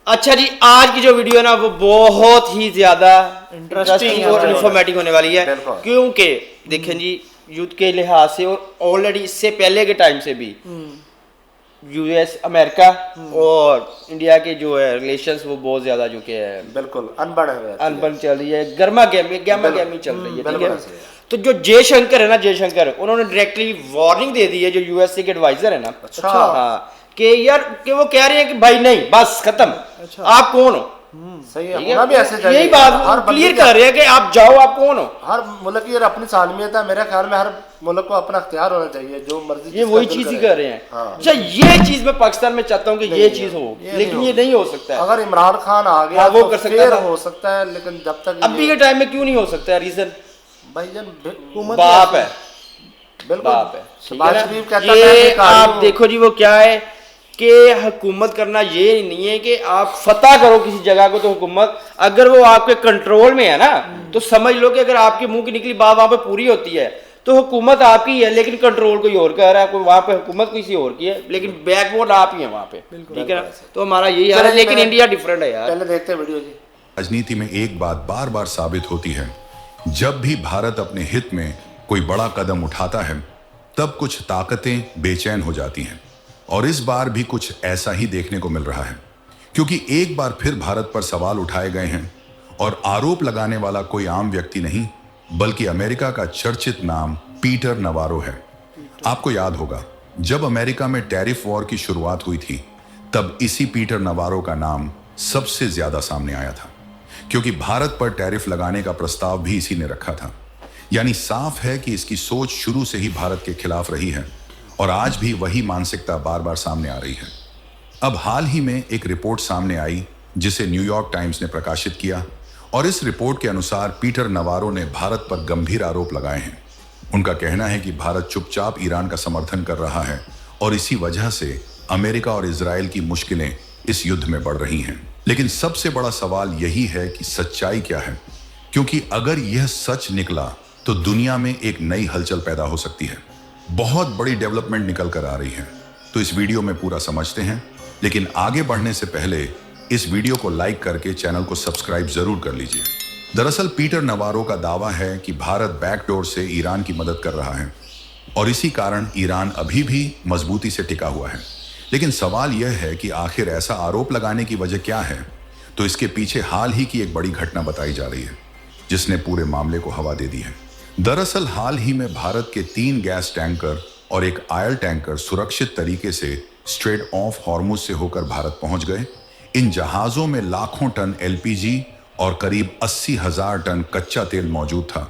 अच्छा जी, आज की जो वीडियो है ना वो बहुत ही ज्यादा इंटरेस्टिंग और इंफॉर्मेटिव होने वाली है, क्योंकि देखें जी युद्ध के लिहाज से और ऑलरेडी इससे पहले के टाइम से भी यूएस अमेरिका और इंडिया के जो है रिलेशंस वो बहुत ज्यादा जो कि है बिल्कुल अनबन चल रही है, गर्मा गर्मी चल रही है, ठीक है। तो जो जयशंकर है ना, जयशंकर उन्होंने डायरेक्टली वार्निंग दे दी है, जो यूएसए के एडवाइजर है ना, अच्छा हाँ, कि यार कि वो कह रहे हैं कि भाई नहीं बस खत्म, अच्छा। आप कौन हो, सही है, होना भी ऐसे चाहिए। यही बात क्लियर कर रहे हैं कि आप जाओ, आप कौन हो। हर मुल्क की अपनी सालमियत है, मेरे ख्याल में हर मुल्क को अपना अख्तियार होना चाहिए, जो मर्जी ये वही चीज ही कर रहे हैं। हाँ। अच्छा, ये चीज मैं पाकिस्तान में चाहता हूँ कि ये चीज हो, लेकिन ये नहीं हो सकता है। अगर इमरान खान आ गया वो तो कर सकता फिर है, हो सकता है, लेकिन जब तक अभी के टाइम में क्यों नहीं हो सकता है? रीजन भाईजान बाप है, बिल्कुल बाप है, शहबाज शरीफ कहता ये है आप देखो जी, वो क्या है कि हुकूमत करना ये नहीं है कि आप फतह करो किसी जगह को, तो हुकूमत अगर वो आपके कंट्रोल में है ना, तो समझ लो कि अगर आपके मुंह की निकली बात वहां पे पूरी होती है तो हुकूमत आपकी है, लेकिन कंट्रोल कोई और कर रहा है, कोई वहां पे हुकूमत किसी और की है, लेकिन बैकबोर्ड आप ही है वहां पे, ठीक है ना। तो हमारा यही हाल है, लेकिन इंडिया डिफरेंट है यार। पहले देखते हैं वीडियो जी। राजनीति में एक बात बार बार साबित होती है, जब भी भारत अपने हित में कोई बड़ा कदम उठाता है तब कुछ ताकतें बेचैन हो जाती हैं, और इस बार भी कुछ ऐसा ही देखने को मिल रहा है, क्योंकि एक बार फिर भारत पर सवाल उठाए गए हैं और आरोप लगाने वाला कोई आम व्यक्ति नहीं बल्कि अमेरिका का चर्चित नाम पीटर नवारो है। आपको याद होगा जब अमेरिका में टैरिफ वॉर की शुरुआत हुई थी तब इसी पीटर नवारो का नाम सबसे ज्यादा सामने आया था, क्योंकि भारत पर टैरिफ लगाने का प्रस्ताव भी इसी ने रखा था। यानी साफ है कि इसकी सोच शुरू से ही भारत के खिलाफ रही है और आज भी वही मानसिकता बार बार सामने आ रही है। अब हाल ही में एक रिपोर्ट सामने आई जिसे न्यूयॉर्क टाइम्स ने प्रकाशित किया, और इस रिपोर्ट के अनुसार पीटर नवारो ने भारत पर गंभीर आरोप लगाए हैं। उनका कहना है कि भारत चुपचाप ईरान का समर्थन कर रहा है और इसी वजह से अमेरिका और इजराइल की मुश्किलें इस युद्ध में बढ़ रही हैं। लेकिन सबसे बड़ा सवाल यही है कि सच्चाई क्या है, क्योंकि अगर यह सच निकला तो दुनिया में एक नई हलचल पैदा हो सकती है, बहुत बड़ी डेवलपमेंट निकल कर आ रही है। तो इस वीडियो में पूरा समझते हैं, लेकिन आगे बढ़ने से पहले इस वीडियो को लाइक करके चैनल को सब्सक्राइब जरूर कर लीजिए। दरअसल पीटर नवारो का दावा है कि भारत बैकडोर से ईरान की मदद कर रहा है और इसी कारण ईरान अभी भी मजबूती से टिका हुआ है। लेकिन सवाल यह है कि आखिर ऐसा आरोप लगाने की वजह क्या है? तो इसके पीछे हाल ही की एक बड़ी घटना बताई जा रही है जिसने पूरे मामले को हवा दे दी है। दरअसल हाल ही में भारत के 3 गैस टैंकर और एक ऑयल टैंकर सुरक्षित तरीके से स्ट्रेट ऑफ हॉर्मुज से होकर भारत पहुंच गए। इन जहाजों में लाखों टन एलपीजी और करीब 80,000 टन कच्चा तेल मौजूद था,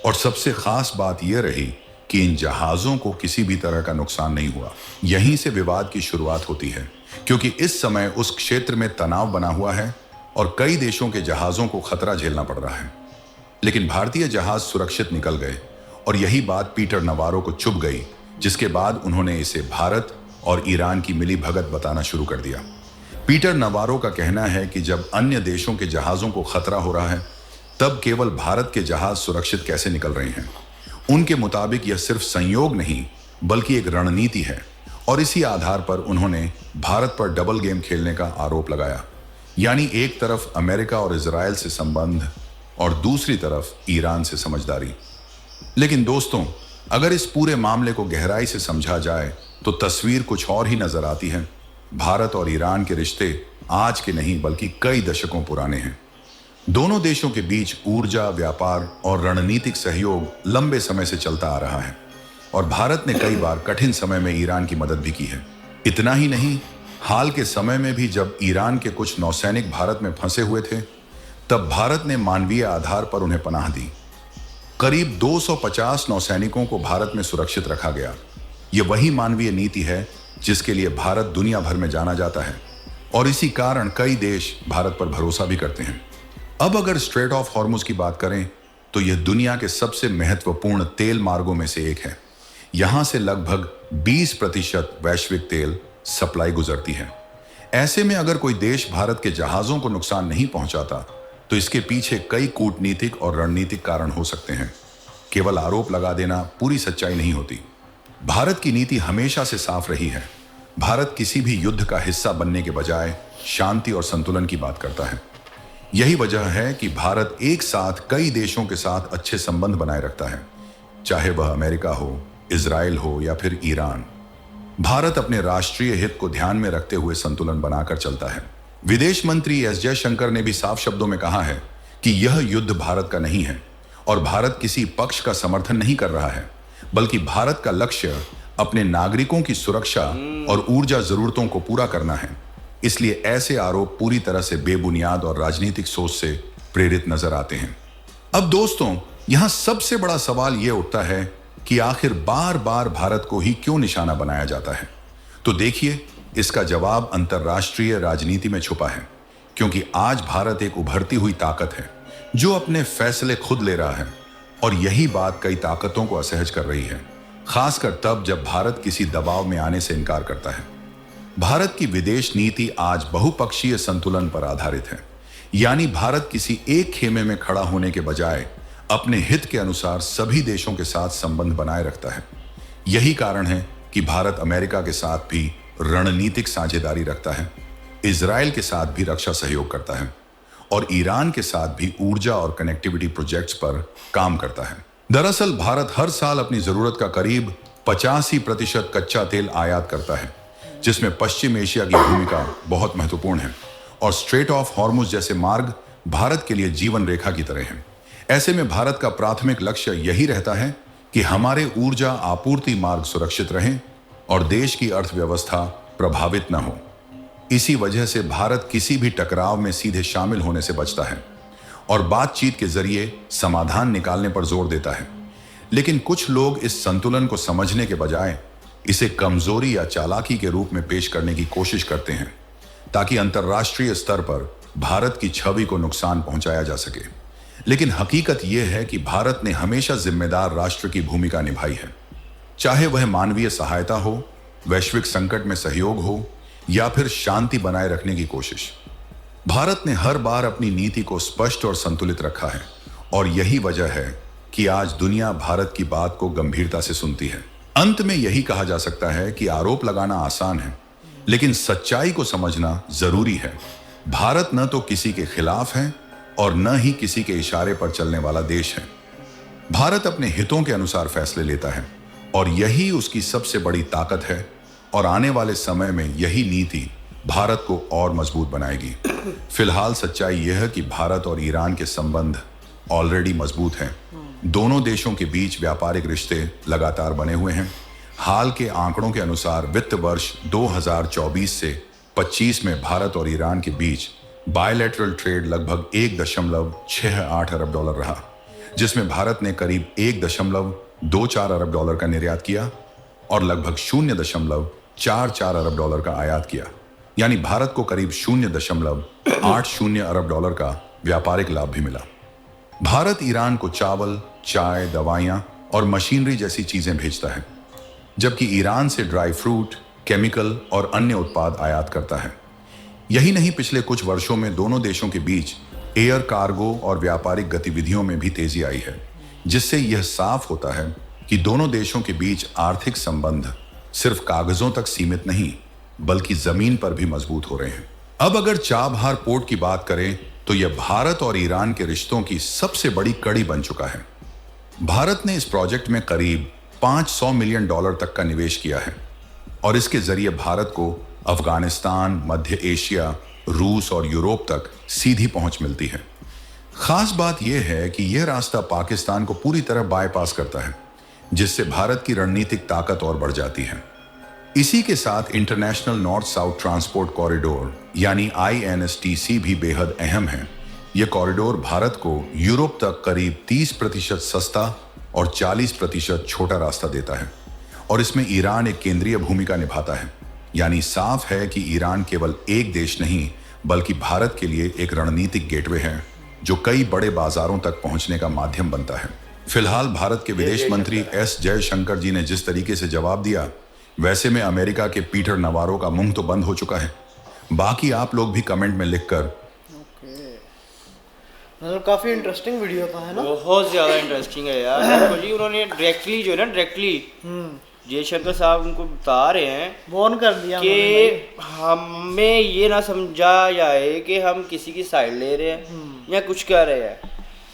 और सबसे खास बात यह रही कि इन जहाजों को किसी भी तरह का नुकसान नहीं हुआ। यहीं से विवाद की शुरुआत होती है, क्योंकि इस समय उस क्षेत्र में तनाव बना हुआ है और कई देशों के जहाजों को खतरा झेलना पड़ रहा है। लेकिन भारतीय जहाज सुरक्षित निकल गए और यही बात पीटर नवारो को चुभ गई, जिसके बाद उन्होंने इसे भारत और ईरान की मिली भगत बताना शुरू कर दिया। पीटर नवारो का कहना है कि जब अन्य देशों के जहाजों को खतरा हो रहा है तब केवल भारत के जहाज सुरक्षित कैसे निकल रहे हैं। उनके मुताबिक यह सिर्फ संयोग नहीं बल्कि एक रणनीति है, और इसी आधार पर उन्होंने भारत पर डबल गेम खेलने का आरोप लगाया। यानी एक तरफ अमेरिका और इजराइल से संबंध और दूसरी तरफ ईरान से समझदारी। लेकिन दोस्तों, अगर इस पूरे मामले को गहराई से समझा जाए तो तस्वीर कुछ और ही नजर आती है। भारत और ईरान के रिश्ते आज के नहीं बल्कि कई दशकों पुराने हैं। दोनों देशों के बीच ऊर्जा, व्यापार और रणनीतिक सहयोग लंबे समय से चलता आ रहा है, और भारत ने कई बार कठिन समय में ईरान की मदद भी की है। इतना ही नहीं, हाल के समय में भी जब ईरान के कुछ नौसैनिक भारत में फंसे हुए थे तब भारत ने मानवीय आधार पर उन्हें पनाह दी। करीब 250 नौसैनिकों को भारत में सुरक्षित रखा गया। यह वही मानवीय नीति है जिसके लिए भारत दुनिया भर में जाना जाता है, और इसी कारण कई देश भारत पर भरोसा भी करते हैं। अब अगर स्ट्रेट ऑफ हॉर्मुज की बात करें तो यह दुनिया के सबसे महत्वपूर्ण तेल मार्गों में से एक है। यहां से लगभग 20% वैश्विक तेल सप्लाई गुजरती है। ऐसे में अगर कोई देश भारत के जहाजों को नुकसान नहीं पहुंचाता तो इसके पीछे कई कूटनीतिक और रणनीतिक कारण हो सकते हैं। केवल आरोप लगा देना पूरी सच्चाई नहीं होती। भारत की नीति हमेशा से साफ रही है। भारत किसी भी युद्ध का हिस्सा बनने के बजाय शांति और संतुलन की बात करता है। यही वजह है कि भारत एक साथ कई देशों के साथ अच्छे संबंध बनाए रखता है, चाहे वह अमेरिका हो, इजराइल हो या फिर ईरान। भारत अपने राष्ट्रीय हित को ध्यान में रखते हुए संतुलन बनाकर चलता है। विदेश मंत्री एस जयशंकर ने भी साफ शब्दों में कहा है कि यह युद्ध भारत का नहीं है और भारत किसी पक्ष का समर्थन नहीं कर रहा है, बल्कि भारत का लक्ष्य अपने नागरिकों की सुरक्षा और ऊर्जा जरूरतों को पूरा करना है। इसलिए ऐसे आरोप पूरी तरह से बेबुनियाद और राजनीतिक सोच से प्रेरित नजर आते हैं। अब दोस्तों, यहां सबसे बड़ा सवाल यह उठता है कि आखिर बार बार भारत को ही क्यों निशाना बनाया जाता है। तो देखिए, इसका जवाब अंतर्राष्ट्रीय राजनीति में छुपा है, क्योंकि आज भारत एक उभरती हुई ताकत है जो अपने फैसले खुद ले रहा है, और यही बात कई ताकतों को असहज कर रही है, खासकर तब जब भारत किसी दबाव में आने से इनकार करता है। भारत की विदेश नीति आज बहुपक्षीय संतुलन पर आधारित है, यानी भारत किसी एक खेमे में खड़ा होने के बजाय अपने हित के अनुसार सभी देशों के साथ संबंध बनाए रखता है। यही कारण है कि भारत अमेरिका के साथ भी रणनीतिक साझेदारी रखता है, इजराइल के साथ भी रक्षा सहयोग करता है और ईरान के साथ भी ऊर्जा और कनेक्टिविटी प्रोजेक्ट्स पर काम करता है। दरअसल भारत हर साल अपनी जरूरत का करीब 85% कच्चा तेल आयात करता है, जिसमें पश्चिम एशिया की भूमिका बहुत महत्वपूर्ण है, और स्ट्रेट ऑफ हॉर्मुज जैसे मार्ग भारत के लिए जीवन रेखा की तरह हैं। ऐसे में भारत का प्राथमिक लक्ष्य यही रहता है कि हमारे ऊर्जा आपूर्ति मार्ग सुरक्षित रहें और देश की अर्थव्यवस्था प्रभावित न हो। इसी वजह से भारत किसी भी टकराव में सीधे शामिल होने से बचता है और बातचीत के जरिए समाधान निकालने पर जोर देता है। लेकिन कुछ लोग इस संतुलन को समझने के बजाय इसे कमजोरी या चालाकी के रूप में पेश करने की कोशिश करते हैं, ताकि अंतर्राष्ट्रीय स्तर पर भारत की छवि को नुकसान पहुंचाया जा सके। लेकिन हकीकत यह है कि भारत ने हमेशा जिम्मेदार राष्ट्र की भूमिका निभाई है, चाहे वह मानवीय सहायता हो, वैश्विक संकट में सहयोग हो या फिर शांति बनाए रखने की कोशिश। भारत ने हर बार अपनी नीति को स्पष्ट और संतुलित रखा है, और यही वजह है कि आज दुनिया भारत की बात को गंभीरता से सुनती है। अंत में यही कहा जा सकता है कि आरोप लगाना आसान है, लेकिन सच्चाई को समझना जरूरी है। भारत न तो किसी के खिलाफ है और न ही किसी के इशारे पर चलने वाला देश है। भारत अपने हितों के अनुसार फैसले लेता है और यही उसकी सबसे बड़ी ताकत है, और आने वाले समय में यही नीति भारत को और मजबूत बनाएगी। फिलहाल सच्चाई यह है कि भारत और ईरान के संबंध ऑलरेडी मजबूत हैं। दोनों देशों के बीच व्यापारिक रिश्ते लगातार बने हुए हैं। हाल के आंकड़ों के अनुसार वित्त वर्ष 2024 से 25 में भारत और ईरान के बीच बायलैटरल ट्रेड लगभग 1.68 अरब डॉलर रहा, जिसमें भारत ने करीब 1.24 अरब डॉलर का निर्यात किया और लगभग 0.44 अरब डॉलर का आयात किया। यानी भारत को करीब 0.80 अरब डॉलर का व्यापारिक लाभ भी मिला। भारत ईरान को चावल, चाय, दवाइयां और मशीनरी जैसी चीजें भेजता है, जबकि ईरान से ड्राई फ्रूट, केमिकल और अन्य उत्पाद आयात करता है। यही नहीं, पिछले कुछ वर्षों में दोनों देशों के बीच एयर कार्गो और व्यापारिक गतिविधियों में भी तेजी आई है, जिससे यह साफ होता है कि दोनों देशों के बीच आर्थिक संबंध सिर्फ कागजों तक सीमित नहीं, बल्कि जमीन पर भी मजबूत हो रहे हैं। अब अगर चाबहार पोर्ट की बात करें तो यह भारत और ईरान के रिश्तों की सबसे बड़ी कड़ी बन चुका है। भारत ने इस प्रोजेक्ट में करीब $500 मिलियन तक का निवेश किया है, और इसके जरिए भारत को अफगानिस्तान, मध्य एशिया, रूस और यूरोप तक सीधी पहुंच मिलती है। खास बात यह है कि यह रास्ता पाकिस्तान को पूरी तरह बाईपास करता है, जिससे भारत की रणनीतिक ताकत और बढ़ जाती है। इसी के साथ international north south transport corridor यानी INSTC भी बेहद अहम है। यह कॉरिडोर भारत को यूरोप तक करीब 30% सस्ता और 40% छोटा रास्ता देता है, और इसमें ईरान एक केंद्रीय भूमिका निभाता है। यानी साफ है कि ईरान केवल एक देश नहीं, बल्कि भारत के लिए एक रणनीतिक गेटवे है, जो कई बड़े बाजारों तक पहुंचने का माध्यम बनता है। फिलहाल भारत के विदेश मंत्री एस जयशंकर जी ने जिस तरीके से जवाब दिया, वैसे में अमेरिका के पीटर नवारो का मुंह तो बंद हो चुका है। बाकी आप लोग भी कमेंट में लिखकर। मतलब काफी इंटरेस्टिंग वीडियो था, है ना? बहुत ज्यादा इंटरेस्टिंग है यार। देखो जी, उन्होंने डायरेक्टली जयशंकर साहब उनको बता रहे हैं वार्न कर दिया कि हमें ये ना समझा जाए कि हम किसी की साइड ले रहे हैं या कुछ कर रहे हैं,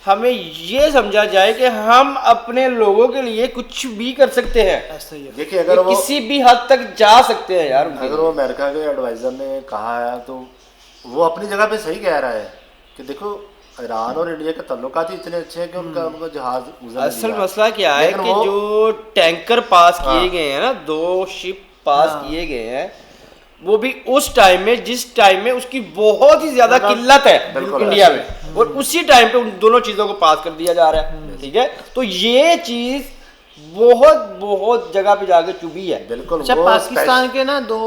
हमें ये समझा जाए कि हम अपने लोगों के लिए कुछ भी कर सकते हैं। ऐसा ही है। देखिए अगर वो किसी भी हद तक जा सकते हैं यार। अगर वो अमेरिका के एडवाइजर ने कहा है तो वो अपनी जगह पे सही कह रहा है कि देखो ईरान और इंडिया के ताल्लुकात ही इतने अच्छे हैं कि उनको जहाज गुजरने असल दिया। मसला क्या है लेकिन कि वो- जो टैंकर पास किए गए हैं ना, 2 शिप पास किए गए हैं, वो भी उस टाइम में जिस टाइम में उसकी बहुत ही ज्यादा किल्लत है बिल्कुल इंडिया में, और उसी टाइम पे उन दोनों चीजों को पास कर दिया जा रहा है। ठीक है, तो ये चीज बहुत बहुत जगह पे जाके चुभी है। बिल्कुल अच्छा, वो पाकिस्तान के ना 2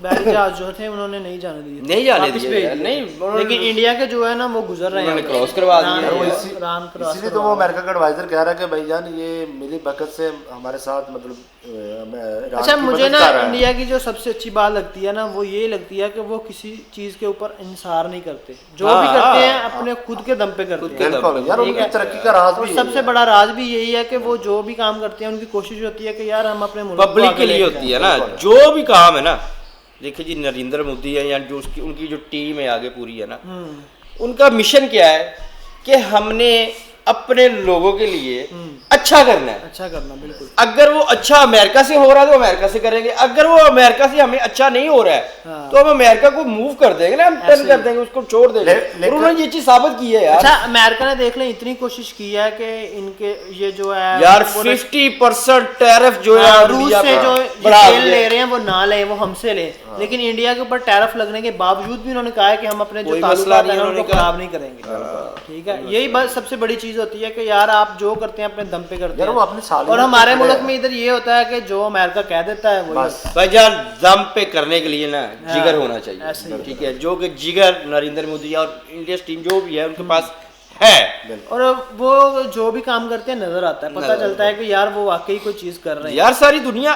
बैरक जहाज जो थे उन्होंने नहीं जाने दिए, नहीं जाने वापस दिए भेज यार, दिए। नहीं, उन्होंने- लेकिन इंडिया के जो है ना वो गुजर रहे हैं, उन्होंने क्रॉस करवा दिए ईरान- हैं। वो इसी- ईरान क्रॉस इसीलिए तो वो अमेरिका का एडवाइजर कह रहा है कि भाईजान ये मिली बरकत से हमारे साथ मतलब ईरान अच्छा, की मुझे मदद ना कर रहा है। इंडिया की जो सबसे अच्छी बात लगती है ना वो ये लगती है कि वो किसी चीज के ऊपर इंसार नहीं करते, जो भी हाँ, करते हैं अपने खुद के दम पे करते हैं। बिल्कुल यार, ठीक उनकी है। तरक्की का राज और भी सबसे बड़ा राज भी यही है कि वो जो भी काम करते हैं उनकी कोशिश होती है कि यार हम अपने मुल्क को पब्लिक आगे के लिए लेके होती जाएं। है ना, जो भी काम है ना। देखिए जी, नरेंद्र मोदी है या जो उसकी उनकी जो टीम है आगे पूरी है ना, उनका मिशन क्या है कि हमने अपने लोगों के लिए अच्छा करना है। अच्छा करना, बिल्कुल। अगर वो अच्छा अमेरिका से हो रहा है तो अमेरिका से करेंगे, अगर वो अमेरिका से हमें अच्छा नहीं हो रहा है हाँ। तो हम अमेरिका को मूव कर देंगे ना, हम टर्न कर देंगे, उसको छोड़ देंगे। और उन्होंने ये चीज साबित की है यार। अच्छा, अमेरिका ने देख लें इतनी कोशिश की है कि इनके ये जो है यार वो 50% टैरिफ जो है हाँ, रूस इंडिया से पे जो बढ़ा तेल दिया। ले रहे हैं वो ना लें, वो हमसे लें। लेकिन इंडिया के ऊपर टैरिफ लगने के बावजूद भी उन्होंने कहा है कि हम अपने जो कोई ताल्लुकात मसला नहीं हैं उन्होंने उनको कहा। खराब नहीं करेंगे। ठीक है, यही बात सबसे बड़ी चीज होती है कि यार आप जो करते हैं अपने दम पे करते यार हैं। वो अपनी सालियत और पे हमारे खड़े मुल्क हैं। में इधर ये होता है कि जो अमेरिका कह देता है वही बस। होता है। भाईजान दम पे करने के लिए ना जिगर होना ऐसे चाहिए। ही। ठीक है, जो कि जिगर नरेंद्र मोदी और इंडिया टीम जो भी है उनके पास है। और वो जो भी काम करते हैं नजर आता है, पता चलता है कि यार वो वाकई कोई चीज कर रहे हैं। यार सारी दुनिया,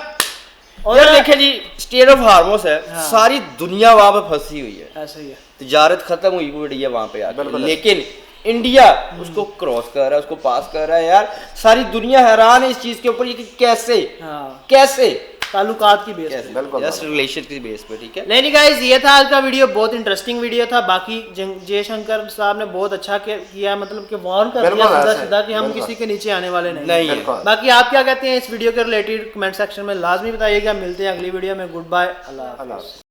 और यार देखिए जी, स्टेट ऑफ हार्मोस है, हाँ। सारी दुनिया वहां पे फंसी हुई है, ऐसा ही है। तिजारत खत्म हुई हुई है वहां पे आके, बिल्कुल। लेकिन इंडिया उसको क्रॉस कर रहा है, उसको पास कर रहा है। यार सारी दुनिया हैरान है इस चीज के ऊपर, ये कि कैसे हाँ, कैसे ताल्लुकात की बेस पे। बिल्कुल, जस्ट रिलेशन की बेस पे। ठीक है, नहीं गाइस, ये था आज का वीडियो, बहुत इंटरेस्टिंग वीडियो था। बाकी जयशंकर साहब ने बहुत अच्छा किया, मतलब कि वार्न कर दिया बिल्कुल सीधा ऐसे, सीधा कि हम बिल्कुल। किसी के नीचे आने वाले नहीं नहीं है। बिल्कुल। बाकी आप क्या कहते हैं इस वीडियो के रिलेटेड कमेंट सेक्शन में लाजमी बताइएगा। मिलते हैं अगली वीडियो में। गुड बाय, अल्लाह हाफ़िज़। अल्लाह।